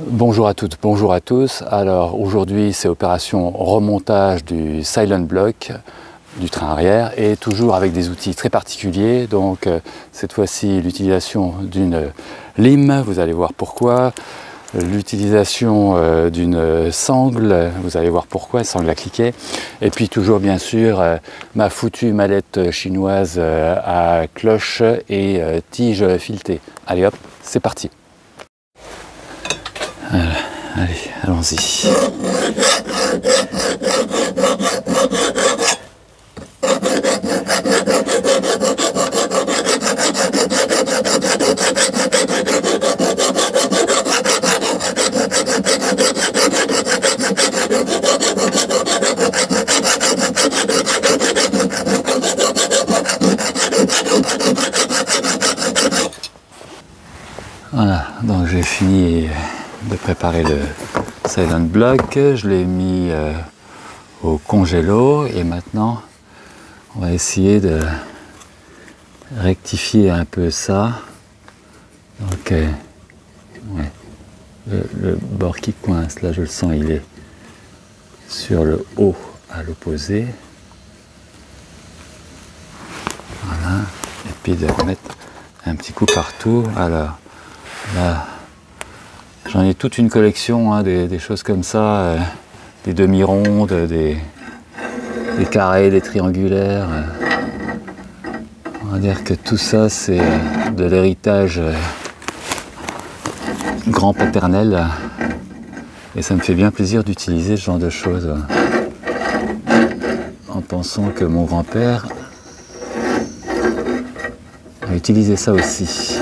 Bonjour à toutes, bonjour à tous. Alors aujourd'hui c'est opération remontage du silent block du train arrière et toujours avec des outils très particuliers. Donc cette fois-ci l'utilisation d'une lime, vous allez voir pourquoi. L'utilisation d'une sangle, vous allez voir pourquoi, sangle à cliquet. Et puis toujours bien sûr ma foutue mallette chinoise à cloche et tige filetée. Allez hop, c'est parti. Voilà, allez, allons-y. Voilà, donc j'ai fini de préparer le silent block, je l'ai mis au congélo et maintenant on va essayer de rectifier un peu ça. Donc ouais, le bord qui coince, là je le sens, il est sur le haut à l'opposé. Voilà, et puis de mettre un petit coup partout. Alors là, j'en ai toute une collection, hein, des choses comme ça, des demi-rondes, des carrés, des triangulaires. On va dire que tout ça, c'est de l'héritage grand-paternel. Et ça me fait bien plaisir d'utiliser ce genre de choses. En pensant que mon grand-père a utilisé ça aussi.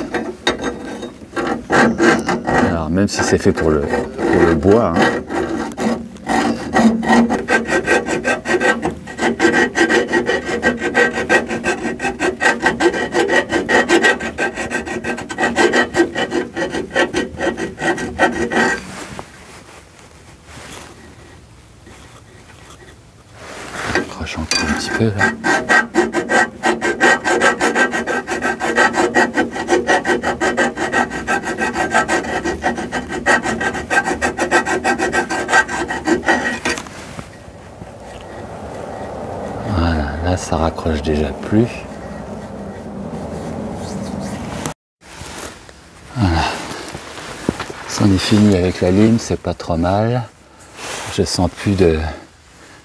Alors, même si c'est fait pour le bois, hein. Accroche encore un petit peu là. Là, ça raccroche déjà plus. Voilà. C'en est fini avec la lime, c'est pas trop mal. Je sens plus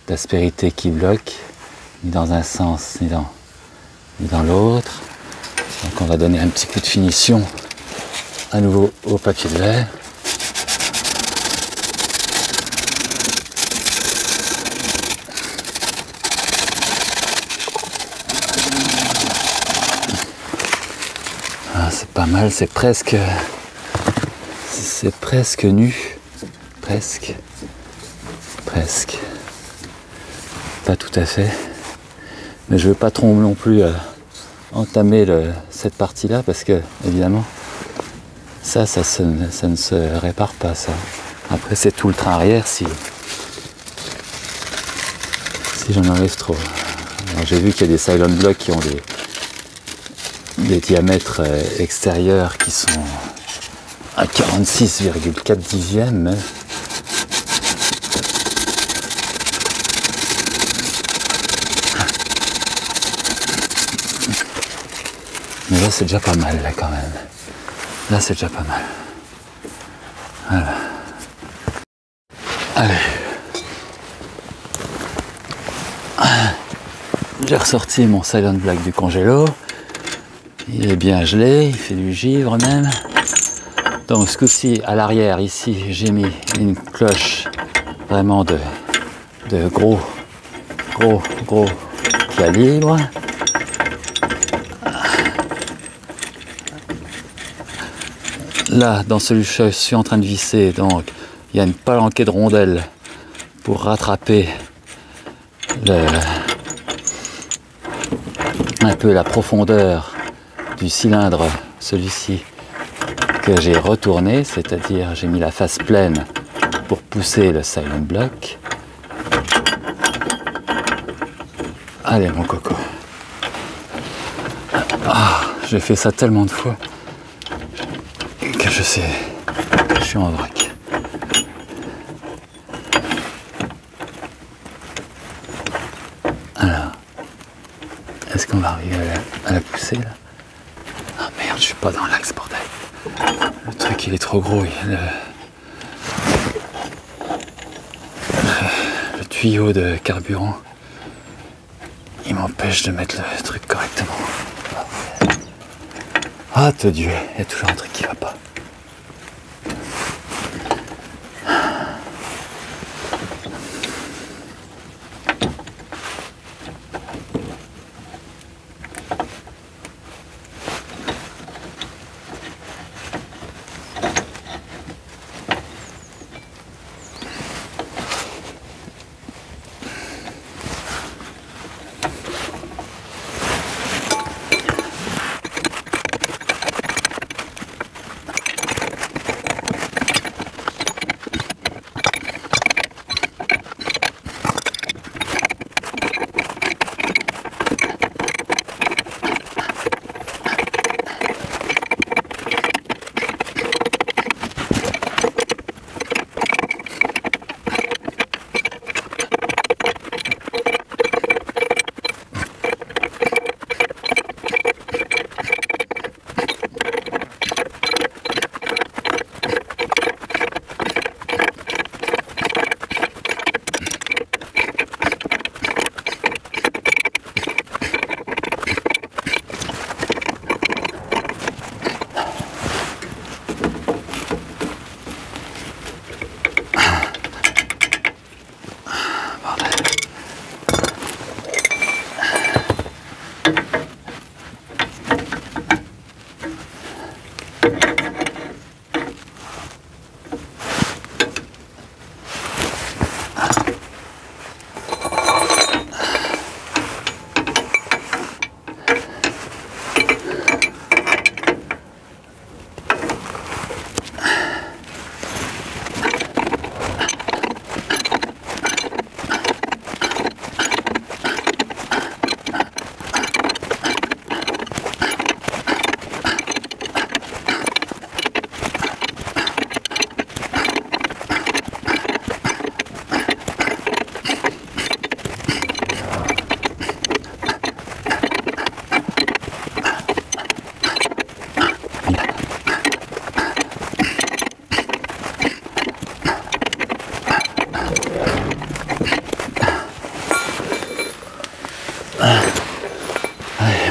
d'aspérité qui bloque, ni dans un sens, ni dans l'autre. Donc on va donner un petit coup de finition à nouveau au papier de verre. C'est pas mal, c'est presque nu, presque, pas tout à fait, mais je veux pas trop non plus entamer cette partie là parce que évidemment ça ne se répare pas ça. Après c'est tout le train arrière si j'en enlève trop. J'ai vu qu'il y a des silent blocks qui ont des diamètres extérieurs qui sont à 46,4 dixièmes. Mais là c'est déjà pas mal là quand même. Là c'est déjà pas mal. Voilà. Allez. J'ai ressorti mon silent block du congélo. Il est bien gelé, il fait du givre même. Donc ce coup-ci, à l'arrière, ici, j'ai mis une cloche vraiment de gros calibre. Là, dans celui que je suis en train de visser, donc, il y a une palanquée de rondelles pour rattraper un peu la profondeur du cylindre, celui-ci que j'ai retourné, c'est-à-dire j'ai mis la face pleine pour pousser le silent block. Allez mon coco. Ah, j'ai fait ça tellement de fois que je sais, je suis en vrac. qu'on va arriver à la pousser là. Ah merde, je suis pas dans l'axe, bordel. Le truc il est trop gros. Le tuyau de carburant, il m'empêche de mettre le truc correctement. Ah, te Dieu, il y a toujours un truc qui va pas.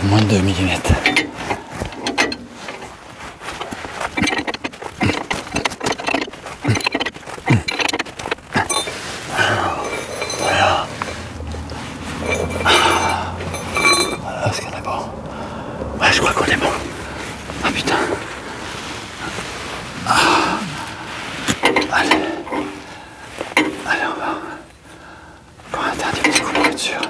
Moins de 2 millimètres. Voilà. Voilà, est-ce qu'on est bon? Ouais, je crois qu'on est bon. Ah putain. Allez. Allez, on va interdire un petit coup de voiture.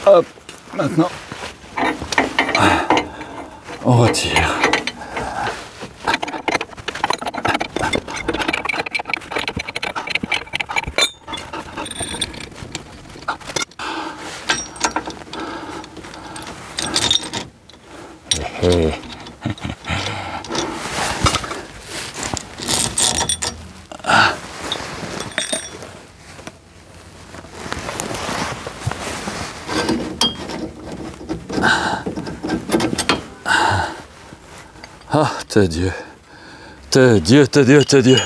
Hop, maintenant, on retire. Ah, te Dieu. Te Dieu, te Dieu, te Dieu.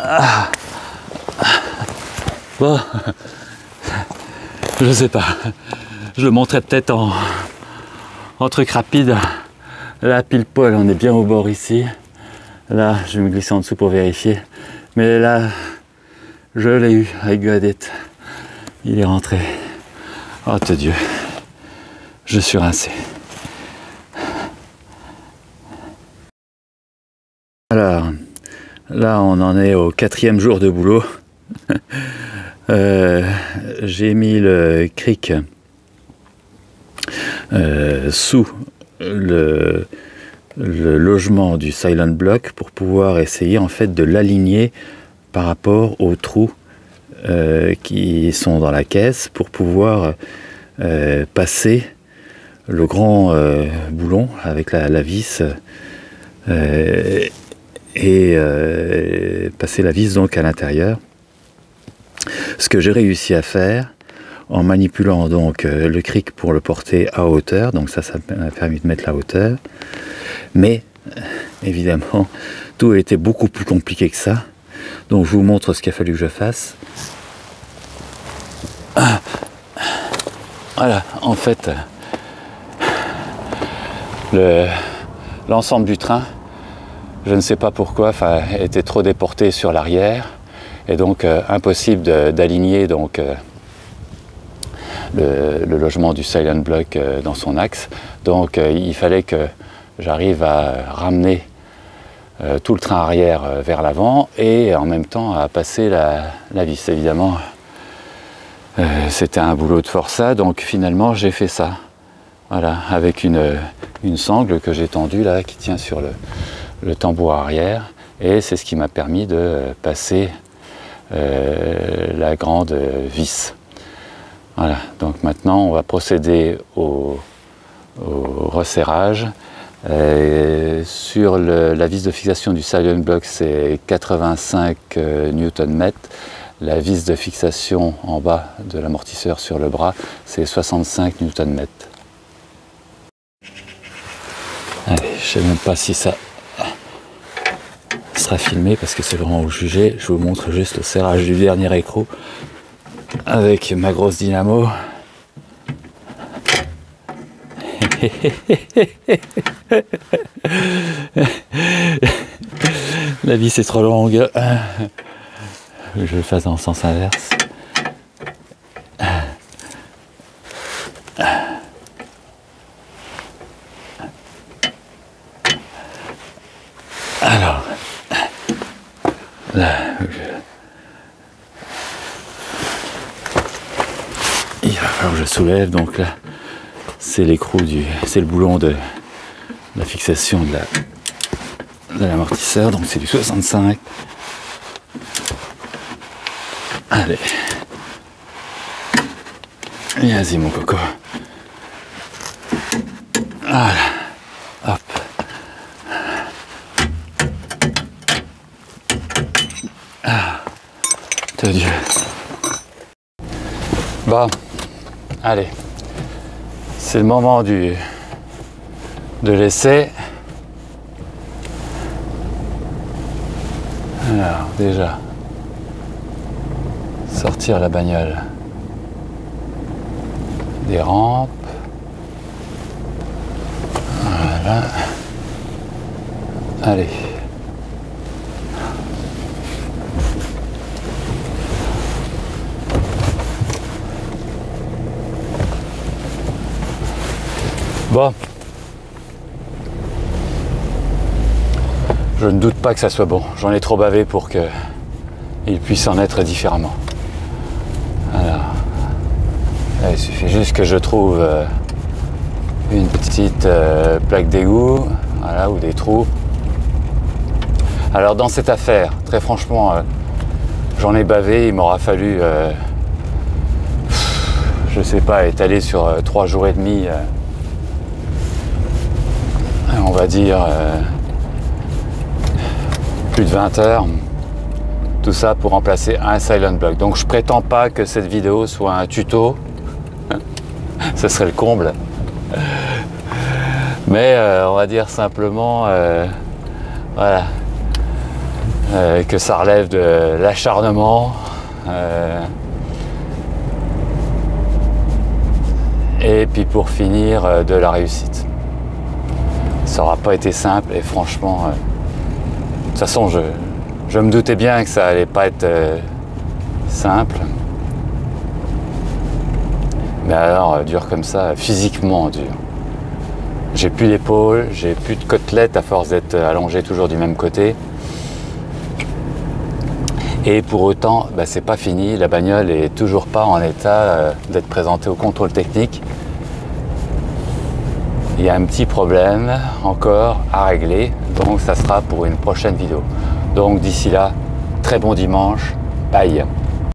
Ah. Bon, je sais pas. Je le montrais peut-être en truc rapide. Là, pile poil, on est bien au bord ici. Là, je vais me glisser en dessous pour vérifier. Mais là, je l'ai eu avec Guadette. Il est rentré. Oh, te Dieu. Je suis rincé. Alors, là, on en est au 4e jour de boulot. J'ai mis le cric sous le logement du Silent Block pour pouvoir essayer en fait de l'aligner par rapport aux trous qui sont dans la caisse pour pouvoir passer le grand boulon avec la vis et passer la vis donc à l'intérieur. Ce que j'ai réussi à faire en manipulant donc le cric pour le porter à hauteur, donc ça m'a permis de mettre la hauteur, mais évidemment tout a été beaucoup plus compliqué que ça, donc je vous montre ce qu'il a fallu que je fasse. Voilà, en fait l'ensemble du train, je ne sais pas pourquoi, était trop déporté sur l'arrière, et donc impossible d'aligner donc le logement du Silent Block dans son axe. Donc il fallait que j'arrive à ramener tout le train arrière vers l'avant et en même temps à passer la vis. Évidemment, c'était un boulot de forçat, donc finalement j'ai fait ça. Voilà, avec une sangle que j'ai tendue là, qui tient sur le tambour arrière, et c'est ce qui m'a permis de passer la grande vis. Voilà, donc maintenant on va procéder au resserrage. Sur la vis de fixation du Silent Block, c'est 85 Nm. La vis de fixation en bas de l'amortisseur sur le bras, c'est 65 Nm. Allez, je ne sais même pas si ça sera filmé parce que c'est vraiment au jugé. Je vous montre juste le serrage du dernier écrou avec ma grosse dynamo. La vis est trop longue. Je le fasse dans le sens inverse. Alors, là, il va falloir que je soulève. Donc là, c'est l'écrou c'est le boulon de la fixation de l'amortisseur. Donc c'est du 65. Allez, vas-y mon coco. Voilà, hop. Ah, de Dieu. Bon, allez, c'est le moment de l'essai. Alors déjà, sortir la bagnole des rampes. Voilà. Allez. Bon. Je ne doute pas que ça soit bon. J'en ai trop bavé pour qu'il puisse en être différemment. Alors, là, il suffit juste que je trouve une petite plaque d'égout, voilà, ou des trous. Alors dans cette affaire, très franchement, j'en ai bavé. Il m'aura fallu, je sais pas, étaler sur 3 jours et demi. On va dire plus de 20 heures, tout ça pour remplacer un Silent Block. Donc je prétends pas que cette vidéo soit un tuto, ce serait le comble, mais on va dire simplement voilà, que ça relève de l'acharnement et puis pour finir de la réussite. Ça n'aura pas été simple et franchement, de toute façon, je me doutais bien que ça allait pas être simple. Mais alors, dur comme ça, physiquement dur. J'ai plus d'épaule, j'ai plus de côtelettes à force d'être allongé toujours du même côté. Et pour autant, bah, c'est pas fini, la bagnole est toujours pas en état d'être présentée au contrôle technique. Il y a un petit problème encore à régler, donc ça sera pour une prochaine vidéo. Donc d'ici là, très bon dimanche, bye.